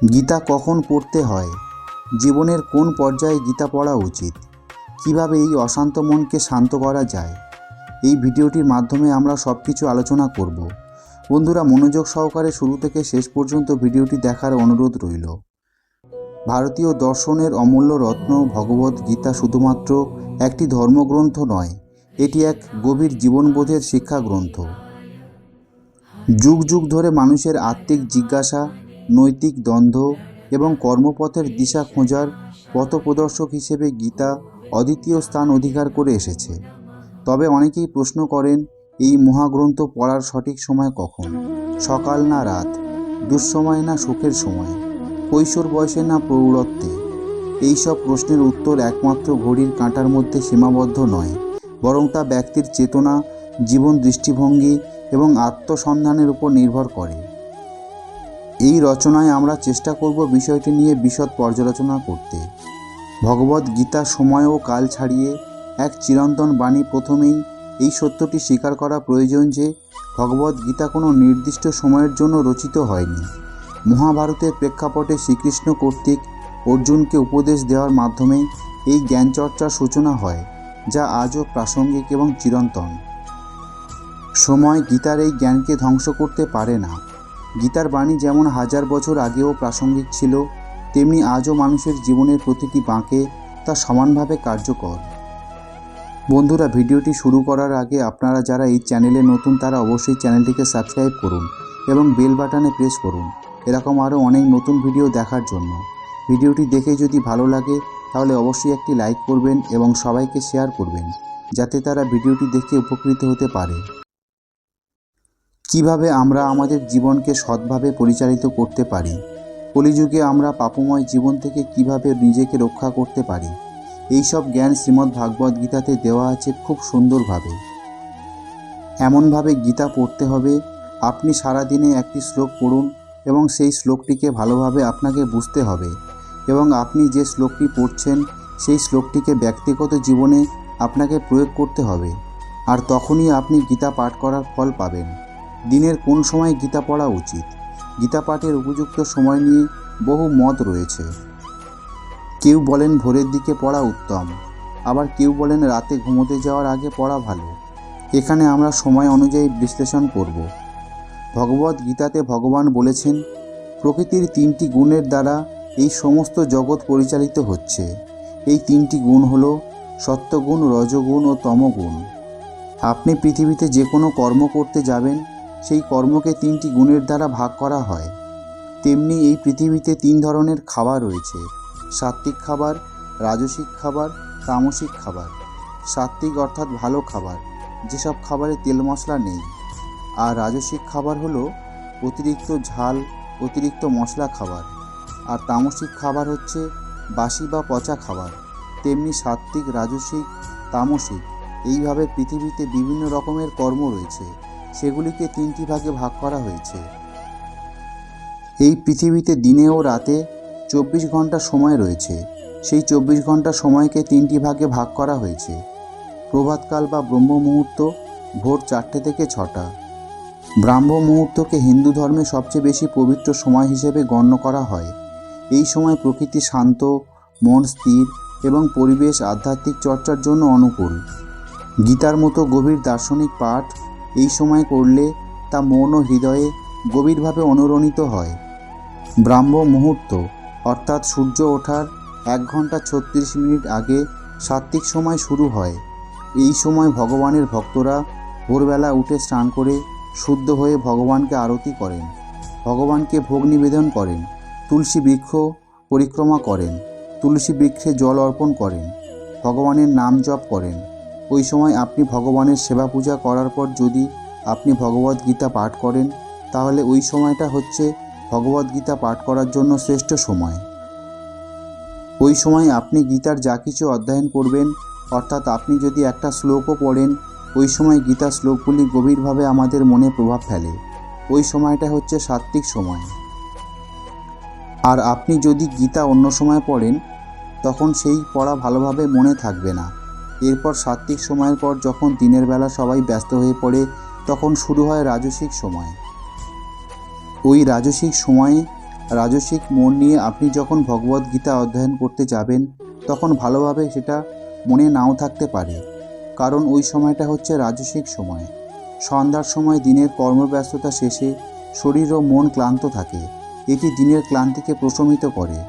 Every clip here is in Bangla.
গীতা কখন পড়তে হয়, জীবনের কোন পর্যায়ে গীতা পড়া উচিত, কিভাবে এই অশান্ত মনকে শান্ত করা যায়, এই ভিডিওটির মাধ্যমে আমরা সব কিছু আলোচনা করব। বন্ধুরা, মনোযোগ সহকারে শুরু থেকে শেষ পর্যন্ত ভিডিওটি দেখার অনুরোধ রইল। ভারতীয় দর্শনের অমূল্য রত্ন ভগবদ্ গীতা শুধুমাত্র একটি ধর্মগ্রন্থ নয়, এটি এক গভীর জীবনবোধের শিক্ষা গ্রন্থ। যুগ যুগ ধরে মানুষের আত্মিক জিজ্ঞাসা, নৈতিক দ্বন্দ্ব এবং কর্মপথের দিশা খোঁজার পথপ্রদর্শক হিসেবে গীতা অদ্বিতীয় স্থান অধিকার করে এসেছে। তবে অনেকেই প্রশ্ন করেন, এই মহাগ্রন্থ পড়ার সঠিক সময় কখন? সকাল না রাত, দুঃসময় না সুখের সময়, কৈশোর বয়সে না প্রৌঢ়ত্বে? এইসব প্রশ্নের উত্তর একমাত্র ঘড়ির কাঁটার মধ্যে সীমাবদ্ধ নয়, বরং তা ব্যক্তির চেতনা, জীবন দৃষ্টিভঙ্গি এবং আত্মসন্ধানের উপর নির্ভর করে। এই রচনায় আমরা চেষ্টা করব বিষয়টি নিয়ে বিশদ পর্যালোচনা করতে। ভগবদ্ গীতার সময় ও কাল ছাড়িয়ে এক চিরন্তন বাণী। প্রথমেই এই সত্যটি স্বীকার করা প্রয়োজন যে ভগবদ্ গীতা কোনো নির্দিষ্ট সময়ের জন্য রচিত হয়নি। মহাভারতের প্রেক্ষাপটে শ্রীকৃষ্ণ কর্তৃক অর্জুনকে উপদেশ দেওয়ার মাধ্যমে এই জ্ঞানচর্চার সূচনা হয়, যা আজও প্রাসঙ্গিক এবং চিরন্তন। সময় গীতার এই জ্ঞানকে ধ্বংস করতে পারে না। গীতার বাণী যেমন হাজার বছর আগেও প্রাসঙ্গিক ছিল, তেমনি আজও মানুষের জীবনের প্রতিটি বাঁকে তা সমানভাবে কার্যকর। বন্ধুরা, ভিডিওটি শুরু করার আগে আপনারা যারা এই চ্যানেলে নতুন তারা অবশ্যই চ্যানেলটিকে সাবস্ক্রাইব করুন এবং বেল বাটনে প্রেস করুন এরকম আরও অনেক নতুন ভিডিও দেখার জন্য। ভিডিওটি দেখে যদি ভালো লাগে তাহলে অবশ্যই একটি লাইক করবেন এবং সবাইকে শেয়ার করবেন, যাতে তারা ভিডিওটি দেখে উপকৃত হতে পারে। কিভাবে আমরা আমাদের জীবনকে সৎভাবে পরিচালিত করতে পারি? কলিযুগে আমরা পাপময় জীবন থেকে কিভাবে নিজেকে রক্ষা করতে পারি, এইসব জ্ঞান শ্রীমদ্ ভাগবত গীতাতে দেওয়া আছে খুব সুন্দরভাবে। এমনভাবে গীতা পড়তে হবে, আপনি সারাদিনে একটি শ্লোক পড়ুন এবং সেই শ্লোকটিকে ভালোভাবে আপনাকে বুঝতে হবে এবং আপনি যে শ্লোকটি পড়ছেন সেই শ্লোকটিকে ব্যক্তিগত জীবনে আপনাকে প্রয়োগ করতে হবে, আর তখনই আপনি গীতা পাঠ করার ফল পাবেন। দিনের কোন সময় গীতা পড়া উচিত? গীতা পাঠের উপযুক্ত সময় নিয়ে বহু মত রয়েছে। কেউ বলেন ভোরের দিকে পড়া উত্তম, আবার কেউ বলেন রাতে ঘুমোতে যাওয়ার আগে পড়া ভালো। এখানে আমরা সময় অনুযায়ী বিশ্লেষণ করব। ভগবদ্ গীতাতে ভগবান বলেছেন, প্রকৃতির 3টি গুণের দ্বারা এই সমস্ত জগৎ পরিচালিত হচ্ছে। এই 3টি গুণ হলো সত্যগুণ, রজগুণ ও তমগুণ। আপনি পৃথিবীতে যে কোনো কর্ম করতে যাবেন, সেই কর্মকে 3টি গুণের দ্বারা ভাগ করা হয়। তেমনি এই পৃথিবীতে 3 ধরনের খাবার রয়েছে: সাত্ত্বিক খাবার, রাজসিক খাবার, তামসিক খাবার। সাত্ত্বিক অর্থাৎ ভালো খাবার, যেসব খাবারে তেল মশলা নেই। আর রাজসিক খাবার হলো অতিরিক্ত ঝাল, অতিরিক্ত মশলা খাবার। আর তামসিক খাবার হচ্ছে বাসি বা পচা খাবার। তেমনি সাত্ত্বিক, রাজসিক, তামসিক এইভাবে পৃথিবীতে বিভিন্ন রকমের কর্ম রয়েছে, সেগুলিকে 3টি ভাগে ভাগ করা হয়েছে। এই পৃথিবীতে দিনে ও রাতে 24 ঘন্টা সময় রয়েছে। সেই 24 ঘন্টা সময়কে 3টি ভাগে ভাগ করা হয়েছে। প্রভাতকাল বা ব্রহ্ম মুহূর্ত ভোর 4টে থেকে 6টা। ব্রাহ্ম মুহূর্তকে হিন্দু ধর্মে সবচেয়ে বেশি পবিত্র সময় হিসেবে গণ্য করা হয়। এই সময় প্রকৃতি শান্ত, মন স্থির এবং পরিবেশ আধ্যাত্মিক চর্চার জন্য অনুকূল। গীতার মতো গভীর দার্শনিক পাঠ এই সময় করলে তা মন ও হৃদয়ে গভীরভাবে অনুরণিত হয়। ব্রাহ্ম মুহূর্ত অর্থাৎ সূর্য ওঠার 1 ঘন্টা 36 মিনিট আগে সাত্ত্বিক সময় শুরু হয়। এই সময় ভগবানের ভক্তরা ভোরবেলা উঠে স্নান করে শুদ্ধ হয়ে ভগবানকে আরতি করেন, ভগবানকে ভোগ নিবেদন করেন, তুলসী বৃক্ষ পরিক্রমা করেন, তুলসী বৃক্ষে জল অর্পণ করেন, ভগবানের নাম জপ করেন। ওই সময় আপনি ভগবানের সেবা পূজা করার পর যদি আপনি ভগবদ্ গীতা পাঠ করেন, তাহলে ওই সময়টা হচ্ছে ভগবদ্ গীতা পাঠ করার জন্য শ্রেষ্ঠ সময়। ওই সময় আপনি গীতার যা কিছু অধ্যয়ন করবেন, অর্থাৎ আপনি যদি একটা শ্লোকও পড়েন, ওই সময় গীতার শ্লোকগুলি গভীরভাবে আমাদের মনে প্রভাব ফেলে। ওই সময়টা হচ্ছে সাত্ত্বিক সময়। আর আপনি যদি গীতা অন্য সময় পড়েন, তখন সেই পড়া ভালোভাবে মনে থাকবে না। এরপর সাত্ত্বিক সময়ের পর যখন দিনের বেলা সবাই ব্যস্ত হয়ে পড়ে, তখন শুরু হয় রাজসিক সময়। ওই রাজসিক সময়ে রাজসিক মন নিয়ে আপনি যখন ভগবদ্গীতা অধ্যয়ন করতে যাবেন তখন ভালোভাবে সেটা মনে নাও থাকতে পারে, কারণ ওই সময়টা হচ্ছে রাজসিক সময়। সন্ধ্যার সময় দিনের কর্মব্যস্ততা শেষে শরীর ও মন ক্লান্ত থাকে, এটি দিনের ক্লান্তিকে প্রশমিত করে।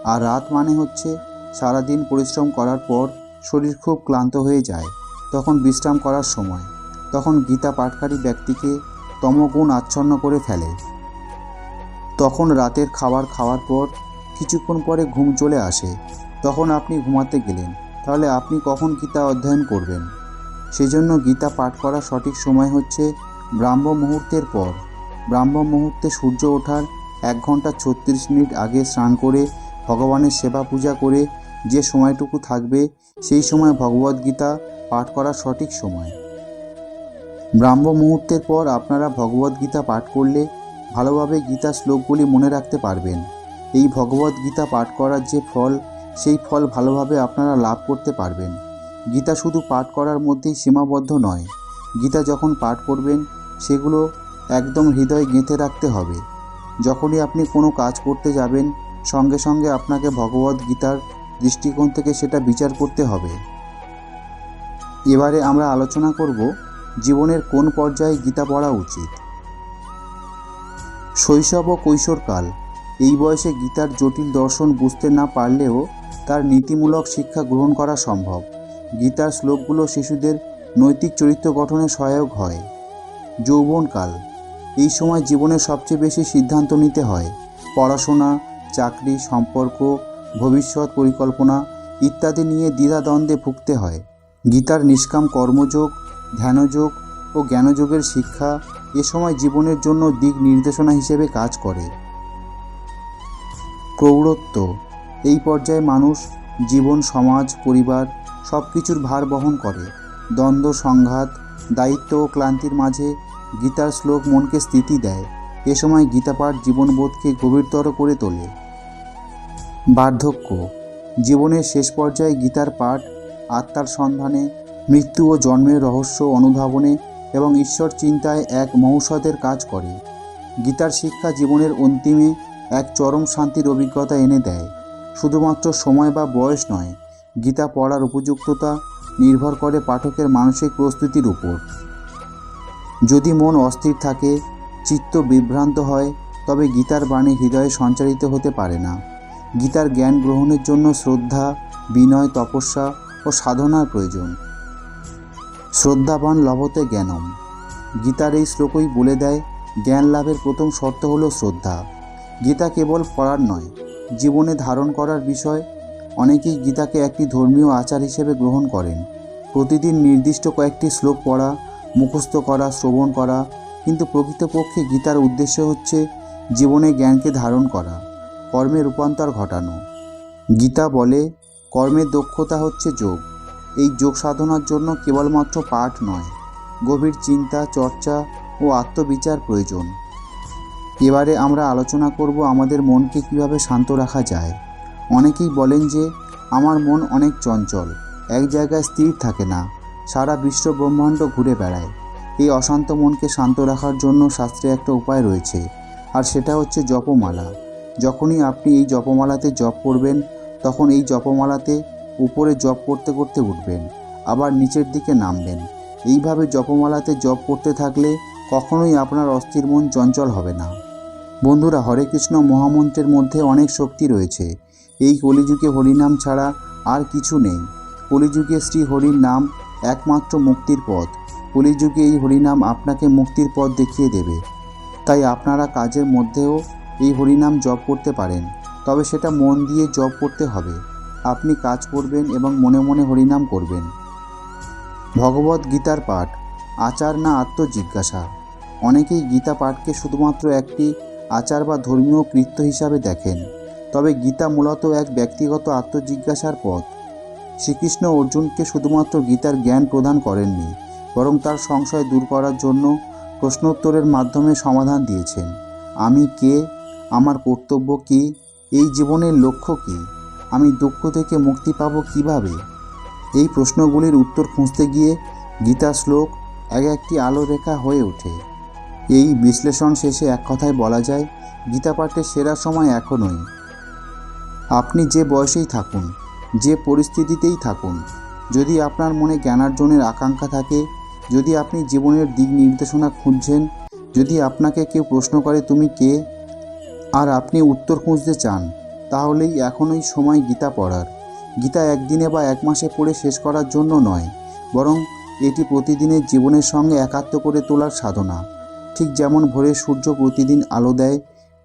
আর রাত মানে হচ্ছে সারাদিন পরিশ্রম করার পর শরীর খুব ক্লান্ত হয়ে যায়, তখন বিশ্রাম করার সময়। তখন গীতা পাঠকারী ব্যক্তিকে তমগুণ আচ্ছন্ন করে ফেলে। তখন রাতের খাবার খাওয়ার পর কিছুক্ষণ পরে ঘুম চলে আসে, তখন আপনি ঘুমাতে গেলেন, তাহলে আপনি কখন গীতা অধ্যয়ন করবেন? সেজন্য গীতা পাঠ করার সঠিক সময় হচ্ছে ব্রাহ্ম মুহূর্তের পর। ব্রাহ্ম মুহূর্তে সূর্য ওঠার 1 ঘন্টা 36 মিনিট আগে স্নান করে ভগবানের সেবা পূজা করে যে সময়টুকু থাকবে সেই সময় ভগবদ্গীতা পাঠ করার সঠিক সময়। ব্রাহ্ম মুহূর্তের পর আপনারা ভগবদ্গীতা পাঠ করলে ভালোভাবে গীতা শ্লোকগুলি মনে রাখতে পারবেন। এই ভগবদ্গীতা পাঠ করার যে ফল, সেই ফল ভালোভাবে আপনারা লাভ করতে পারবেন। গীতা শুধু পাঠ করার মধ্যেই সীমাবদ্ধ নয়, গীতা যখন পাঠ করবেন সেগুলো একদম হৃদয়ে গেঁথে রাখতে হবে। যখনই আপনি কোনো কাজ করতে যাবেন সঙ্গে সঙ্গে আপনাকে ভগবদ্গীতার দৃষ্টিকোণ থেকে সেটা বিচার করতে হবে। এবারে আমরা আলোচনা করব জীবনের কোন পর্যায়ে গীতা পড়া উচিত। শৈশব ও কৈশোরকাল, এই বয়সে গীতার জটিল দর্শন বুঝতে না পারলেও তার নীতিমূলক শিক্ষা গ্রহণ করা সম্ভব। গীতার শ্লোকগুলো শিশুদের নৈতিক চরিত্র গঠনে সহায়ক হয়। যৌবনকাল, এই সময় জীবনের সবচেয়ে বেশি সিদ্ধান্ত নিতে হয়। পড়াশোনা, চাকরি, সম্পর্ক, ভবিষ্যৎ পরিকল্পনা ইত্যাদি নিয়ে দ্বিধাদ্বন্দ্বে ভুগতে হয়। গীতার নিষ্কাম কর্মযোগ, ধ্যানযোগ ও জ্ঞানযোগের শিক্ষা এ সময় জীবনের জন্য দিক নির্দেশনা হিসেবে কাজ করে। প্রৌঢ়ত্ব, এই পর্যায়ে মানুষ জীবন, সমাজ, পরিবার সব কিছুর ভার বহন করে। দ্বন্দ্ব, সংঘাত, দায়িত্ব ও ক্লান্তির মাঝে গীতার শ্লোক মনকে স্থিতি দেয়। এ সময় গীতাপাঠ জীবনবোধকে গভীরতর করে তোলে। বার্ধক্য, জীবনের শেষ পর্যায়ে গীতার পাঠ আত্মার সন্ধানে, মৃত্যু ও জন্মের রহস্য অনুধাবনে এবং ঈশ্বর চিন্তায় এক মহৌষধের কাজ করে। গীতার শিক্ষা জীবনের অন্তিমে এক চরম শান্তির অভিজ্ঞতা এনে দেয়। শুধুমাত্র সময় বা বয়স নয়, গীতা পড়ার উপযুক্ততা নির্ভর করে পাঠকের মানসিক প্রস্তুতির উপর। যদি মন অস্থির থাকে, চিত্ত বিভ্রান্ত হয়, তবে গীতার বাণী হৃদয়ে সঞ্চারিত হতে পারে না। গীতার জ্ঞান গ্রহণের জন্য শ্রদ্ধা, বিনয়, তপস্যা ও সাধনার প্রয়োজন। শ্রদ্ধাবান লভতে জ্ঞানম, গীতার এই শ্লোকই বলে দেয় জ্ঞান লাভের প্রথম শর্ত হলো শ্রদ্ধা। গীতা কেবল পড়ার নয়, জীবনে ধারণ করার বিষয়। অনেকেই গীতাকে একটি ধর্মীয় আচার হিসেবে গ্রহণ করেন, প্রতিদিন নির্দিষ্ট কয়েকটি শ্লোক পড়া, মুখস্থ করা, শ্রবণ করা, কিন্তু প্রকৃতপক্ষে গীতার উদ্দেশ্য হচ্ছে জীবনে জ্ঞানকে ধারণ করা, কর্মে রূপান্তর ঘটানো। গীতা বলে কর্মের দক্ষতা হচ্ছে যোগ। এই যোগ সাধনার জন্য কেবলমাত্র পাঠ নয়, গভীর চিন্তা, চর্চা ও আত্মবিচার প্রয়োজন। এবারে আমরা আলোচনা করব আমাদের মনকে কিভাবে শান্ত রাখা যায়। অনেকেই বলেন যে আমার মন অনেক চঞ্চল, এক জায়গায় স্থির থাকে না, সারা বিশ্ব ব্রহ্মাণ্ড ঘুরে বেড়ায়। এই অশান্ত মনকে শান্ত রাখার জন্য শাস্ত্রে একটা উপায় রয়েছে, আর সেটা হচ্ছে জপমালা। যখনই আপনি এই জপমালাতে জপ করবেন, তখন এই জপমালাতে উপরে জপ করতে করতে উঠবেন, আবার নিচের দিকে নামবেন। এইভাবে জপমালাতে জপ করতে থাকলে কখনোই আপনার অস্থির মন চঞ্চল হবে না। বন্ধুরা, হরে কৃষ্ণ মহামন্ত্রের মধ্যে অনেক শক্তি রয়েছে। এই কলিযুগে হরিনাম ছাড়া আর কিছু নেই। কলিযুগে শ্রী হরির নাম একমাত্র মুক্তির পথ। কলিযুগে এই হরিনাম আপনাকে মুক্তির পথ দেখিয়ে দেবে। তাই আপনারা কাজের মধ্যেও এই হরিনাম জপ করতে পারেন, তবে সেটা মন দিয়ে জপ করতে হবে। আপনি কাজ করবেন এবং মনে মনে হরিনাম করবেন। ভগবদ গীতার পাঠ আচার না আত্মজিজ্ঞাসা। অনেকেই গীতা পাঠকে শুধুমাত্র একটি আচার বা ধর্মীয় কৃত্য হিসাবে দেখেন, তবে গীতা মূলত এক ব্যক্তিগত আত্মজিজ্ঞাসার পথ। শ্রীকৃষ্ণ অর্জুনকে শুধুমাত্র গীতার জ্ঞান প্রদান করেননি, বরং তার সংশয় দূর করার জন্য প্রশ্নোত্তরের মাধ্যমে সমাধান দিয়েছেন। আমি কে? আমার কর্তব্য কী? এই জীবনের লক্ষ্য কী? আমি দুঃখ থেকে মুক্তি পাব কিভাবে? এই প্রশ্নগুলির উত্তর খুঁজতে গিয়ে গীতা শ্লোক এক একটি আলোরেখা হয়ে ওঠে। এই বিশ্লেষণ শেষে এক কথায় বলা যায়, গীতা পাঠের সেরা সময় এখনই। আপনি যে বয়সেই থাকুন, যে পরিস্থিতিতেই থাকুন, যদি আপনার মনে জ্ঞানার্জনের আকাঙ্ক্ষা থাকে, যদি আপনি জীবনের দিক নির্দেশনা খুঁজছেন, যদি আপনাকে কেউ প্রশ্ন করে তুমি কে, আর আপনি উত্তর খুঁজতে চান, তাহলেই এখনই সময় গীতা পড়ার। গীতা একদিনে বা এক মাসে পড়ে শেষ করার জন্য নয়, বরং এটি প্রতিদিনের জীবনের সঙ্গে একাত্ম করে তোলার সাধনা। ঠিক যেমন ভোরের সূর্য প্রতিদিন আলো দেয়,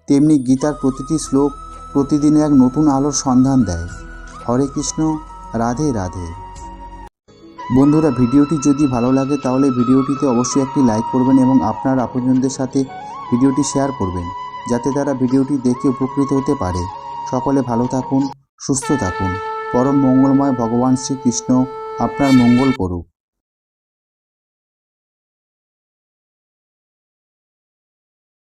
তেমনি গীতার প্রতিটি শ্লোক প্রতিদিন এক নতুন আলোর সন্ধান দেয়। হরে কৃষ্ণ, রাধে রাধে। বন্ধুরা, ভিডিওটি যদি ভালো লাগে তাহলে ভিডিওটিতে অবশ্যই একটি লাইক করবেন এবং আপনার আপনজনদের সাথে ভিডিওটি শেয়ার করবেন, যাতে তারা ভিডিওটি দেখে উপকৃত হতে পারে। সকলে ভালো থাকুন, সুস্থ থাকুন। পরম মঙ্গলময় ভগবান শ্রীকৃষ্ণ আপনার মঙ্গল করুক।